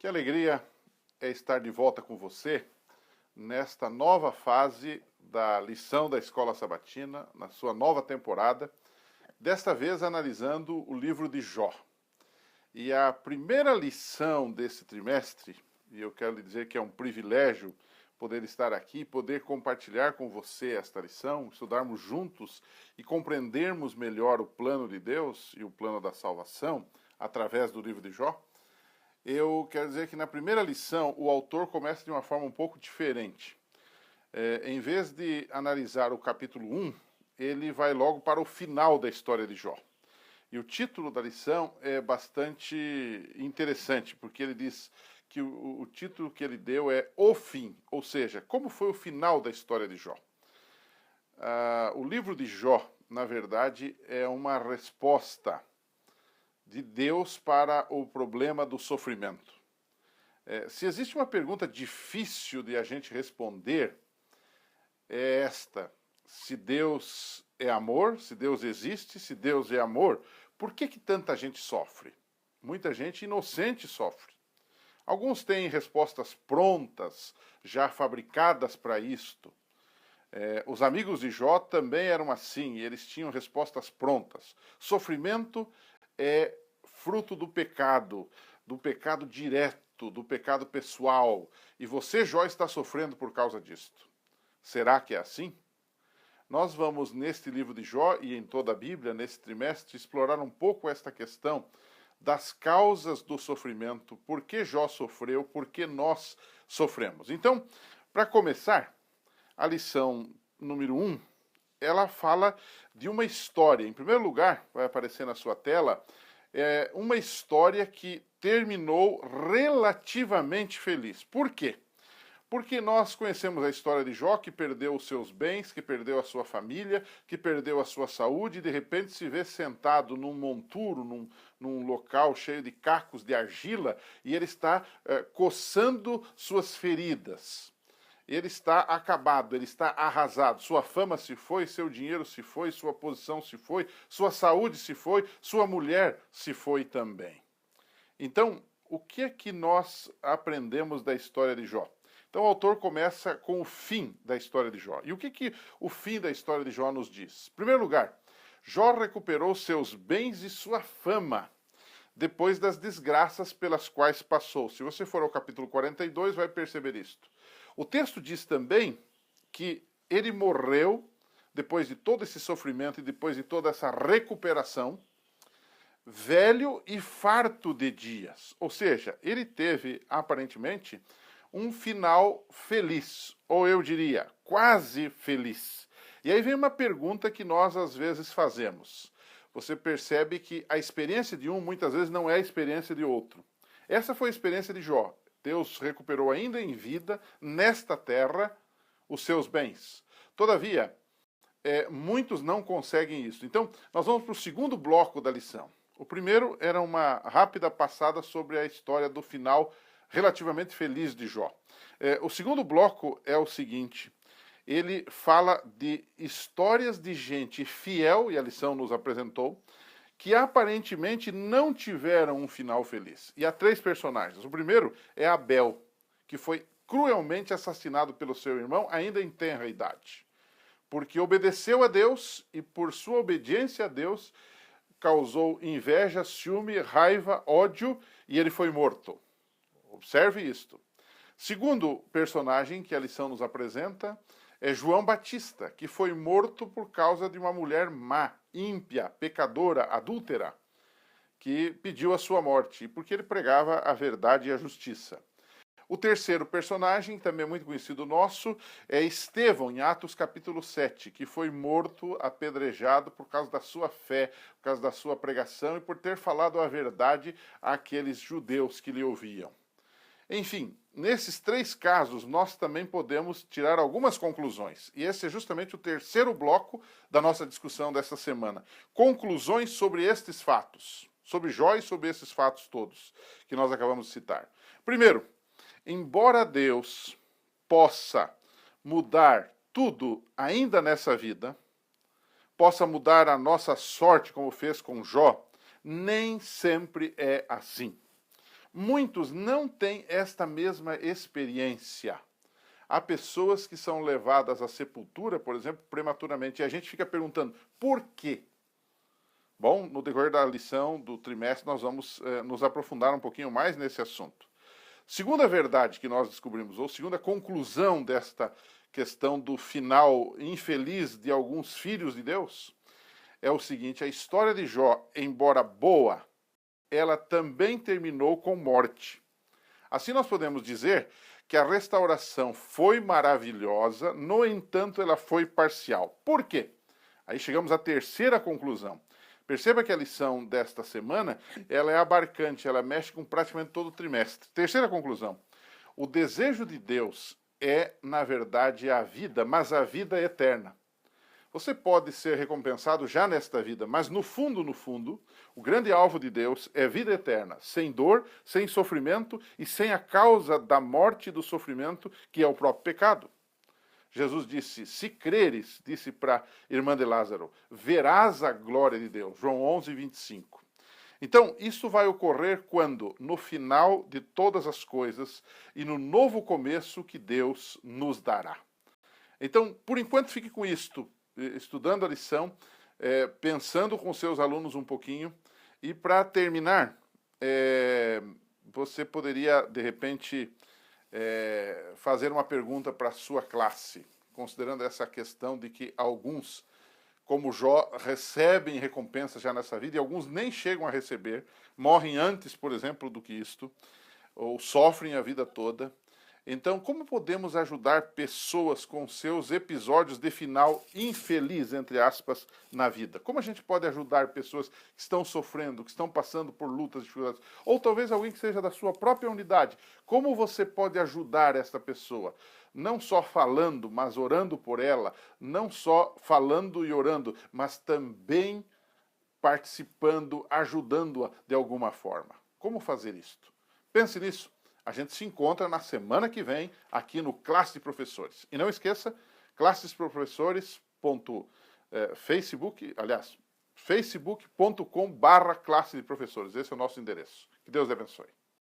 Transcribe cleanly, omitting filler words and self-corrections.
Que alegria é estar de volta com você nesta nova fase da lição da Escola Sabatina, na sua nova temporada, desta vez analisando o livro de Jó. E a primeira lição desse trimestre, e eu quero lhe dizer que é um privilégio poder estar aqui, poder compartilhar com você esta lição, estudarmos juntos e compreendermos melhor o plano de Deus e o plano da salvação através do livro de Jó. Eu quero dizer que na primeira lição o autor começa de uma forma um pouco diferente. Em vez de analisar o capítulo 1, ele vai logo para o final da história de Jó. E o título da lição é bastante interessante, porque ele diz que o título que ele deu é O Fim, ou seja, como foi o final da história de Jó. O livro de Jó, na verdade, é uma resposta de Deus para o problema do sofrimento. Se existe uma pergunta difícil de a gente responder, é esta: se Deus é amor, se Deus existe, se Deus é amor, por que tanta gente sofre? Muita gente inocente sofre. Alguns têm respostas prontas, já fabricadas para isto. Os amigos de Jó também eram assim, eles tinham respostas prontas. Sofrimento é fruto do pecado direto, do pecado pessoal. E você, Jó, está sofrendo por causa disto. Será que é assim? Nós vamos, neste livro de Jó e em toda a Bíblia, nesse trimestre, explorar um pouco esta questão das causas do sofrimento, por que Jó sofreu, por que nós sofremos. Então, para começar, a lição número 1, ela fala de uma história. Em primeiro lugar, vai aparecer na sua tela, uma história que terminou relativamente feliz. Por quê? Porque nós conhecemos a história de Jó, que perdeu os seus bens, que perdeu a sua família, que perdeu a sua saúde, e de repente se vê sentado num monturo, num local cheio de cacos de argila, e ele está coçando suas feridas. Ele está acabado, ele está arrasado. Sua fama se foi, seu dinheiro se foi, sua posição se foi, sua saúde se foi, sua mulher se foi também. Então, o que é que nós aprendemos da história de Jó? Então o autor começa com o fim da história de Jó. E o que o fim da história de Jó nos diz? Em primeiro lugar, Jó recuperou seus bens e sua fama depois das desgraças pelas quais passou. Se você for ao capítulo 42, vai perceber isto. O texto diz também que ele morreu, depois de todo esse sofrimento e depois de toda essa recuperação, velho e farto de dias. Ou seja, ele teve, aparentemente, um final feliz, ou eu diria, quase feliz. E aí vem uma pergunta que nós às vezes fazemos. Você percebe que a experiência de um muitas vezes não é a experiência de outro. Essa foi a experiência de Jó. Deus recuperou ainda em vida, nesta terra, os seus bens. Todavia, muitos não conseguem isso. Então, nós vamos para o segundo bloco da lição. O primeiro era uma rápida passada sobre a história do final relativamente feliz de Jó. O segundo bloco é o seguinte: ele fala de histórias de gente fiel, e a lição nos apresentou, que aparentemente não tiveram um final feliz. E há três personagens. O primeiro é Abel, que foi cruelmente assassinado pelo seu irmão, ainda em tenra idade. Porque obedeceu a Deus e, por sua obediência a Deus, causou inveja, ciúme, raiva, ódio, e ele foi morto. Observe isto. Segundo personagem que a lição nos apresenta é João Batista, que foi morto por causa de uma mulher má, ímpia, pecadora, adúltera, que pediu a sua morte, porque ele pregava a verdade e a justiça. O terceiro personagem, também muito conhecido nosso, é Estevão, em Atos capítulo 7, que foi morto, apedrejado por causa da sua fé, por causa da sua pregação e por ter falado a verdade àqueles judeus que lhe ouviam. Enfim, nesses três casos, nós também podemos tirar algumas conclusões. E esse é justamente o terceiro bloco da nossa discussão desta semana. Conclusões sobre estes fatos, sobre Jó e sobre esses fatos todos que nós acabamos de citar. Primeiro, embora Deus possa mudar tudo ainda nessa vida, possa mudar a nossa sorte, como fez com Jó, nem sempre é assim. Muitos não têm esta mesma experiência. Há pessoas que são levadas à sepultura, por exemplo, prematuramente, e a gente fica perguntando, por quê? Bom, no decorrer da lição do trimestre nós vamos nos aprofundar um pouquinho mais nesse assunto. Segunda verdade que nós descobrimos, ou segunda conclusão desta questão do final infeliz de alguns filhos de Deus, é o seguinte: a história de Jó, embora boa, ela também terminou com morte. Assim nós podemos dizer que a restauração foi maravilhosa, no entanto ela foi parcial. Por quê? Aí chegamos à terceira conclusão. Perceba que a lição desta semana, ela é abarcante, ela mexe com praticamente todo o trimestre. Terceira conclusão. O desejo de Deus é, na verdade, a vida, mas a vida eterna. Você pode ser recompensado já nesta vida, mas no fundo, o grande alvo de Deus é vida eterna, sem dor, sem sofrimento e sem a causa da morte e do sofrimento, que é o próprio pecado. Jesus disse, se creres, disse para a irmã de Lázaro, verás a glória de Deus. João 11, 25. Então, isso vai ocorrer quando? No final de todas as coisas e no novo começo que Deus nos dará. Então, por enquanto, fique com isto, estudando a lição, pensando com seus alunos um pouquinho. E para terminar, você poderia, de repente, fazer uma pergunta para a sua classe, considerando essa questão de que alguns, como Jó, recebem recompensa já nessa vida e alguns nem chegam a receber, morrem antes, por exemplo, do que isto, ou sofrem a vida toda. Então, como podemos ajudar pessoas com seus episódios de final infeliz, entre aspas, na vida? Como a gente pode ajudar pessoas que estão sofrendo, que estão passando por lutas, dificuldades? Ou talvez alguém que seja da sua própria unidade. Como você pode ajudar esta pessoa? Não só falando, mas orando por ela. Não só falando e orando, mas também participando, ajudando-a de alguma forma. Como fazer isto? Pense nisso. A gente se encontra na semana que vem aqui no Classe de Professores. E não esqueça, classesprofessores.facebook, aliás, facebook.com/classe de professores. Esse é o nosso endereço. Que Deus lhe abençoe.